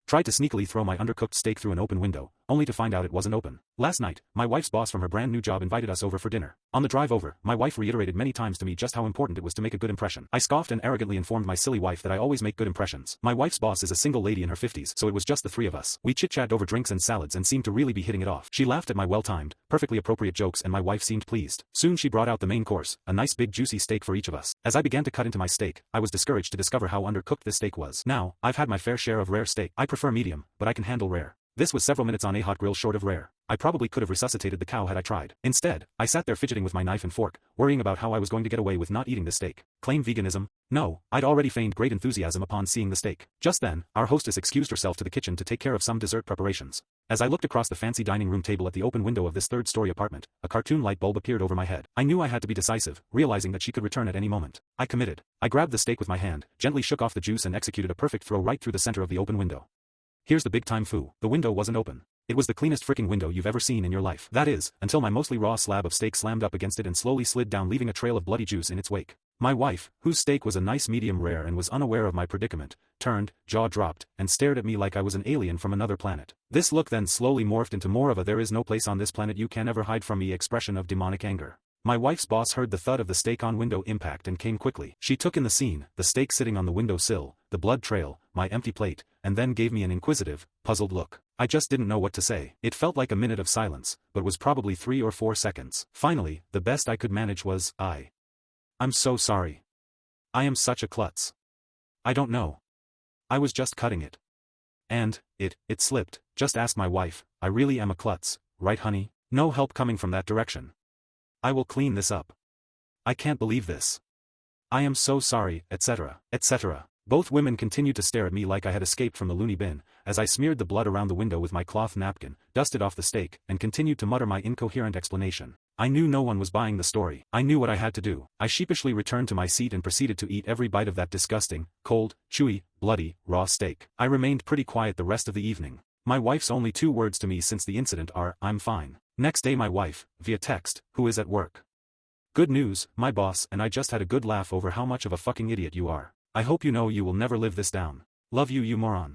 Tried to sneakily throw my undercooked steak through an open window, only to find out it wasn't open. Last night, my wife's boss from her brand new job invited us over for dinner. On the drive over, my wife reiterated many times to me just how important it was to make a good impression. I scoffed and arrogantly informed my silly wife that I always make good impressions. My wife's boss is a single lady in her 50s, so it was just the three of us. We chit-chatted over drinks and salads and seemed to really be hitting it off. She laughed at my well-timed, perfectly appropriate jokes and my wife seemed pleased. Soon she brought out the main course, a nice big juicy steak for each of us. As I began to cut into my steak, I was discouraged to discover how undercooked this steak was. Now, I've had my fair share of rare steak. I prefer medium, but I can handle rare. This was several minutes on a hot grill short of rare. I probably could have resuscitated the cow had I tried. Instead, I sat there fidgeting with my knife and fork, worrying about how I was going to get away with not eating the steak. Claim veganism? No, I'd already feigned great enthusiasm upon seeing the steak. Just then, our hostess excused herself to the kitchen to take care of some dessert preparations. As I looked across the fancy dining room table at the open window of this third-story apartment, a cartoon light bulb appeared over my head. I knew I had to be decisive, realizing that she could return at any moment. I committed. I grabbed the steak with my hand, gently shook off the juice and executed a perfect throw right through the center of the open window. Here's the big time foo. The window wasn't open. It was the cleanest fricking window you've ever seen in your life. That is, until my mostly raw slab of steak slammed up against it and slowly slid down leaving a trail of bloody juice in its wake. My wife, whose steak was a nice medium rare and was unaware of my predicament, turned, jaw dropped, and stared at me like I was an alien from another planet. This look then slowly morphed into more of a there is no place on this planet you can ever hide from me expression of demonic anger. My wife's boss heard the thud of the steak on window impact and came quickly. She took in the scene, the steak sitting on the window sill, the blood trail, my empty plate, and then gave me an inquisitive, puzzled look. I just didn't know what to say. It felt like a minute of silence, but was probably 3 or 4 seconds. Finally, the best I could manage was, I'm so sorry. I am such a klutz. I don't know. I was just cutting it. And, it slipped. Just ask my wife, I really am a klutz, right honey? No help coming from that direction. I will clean this up. I can't believe this. I am so sorry, etc., etc. Both women continued to stare at me like I had escaped from the loony bin, as I smeared the blood around the window with my cloth napkin, dusted off the steak, and continued to mutter my incoherent explanation. I knew no one was buying the story. I knew what I had to do. I sheepishly returned to my seat and proceeded to eat every bite of that disgusting, cold, chewy, bloody, raw steak. I remained pretty quiet the rest of the evening. My wife's only 2 words to me since the incident are, I'm fine. Next day my wife, via text, who is at work. Good news, my boss and I just had a good laugh over how much of a fucking idiot you are. I hope you know you will never live this down. Love you, you moron.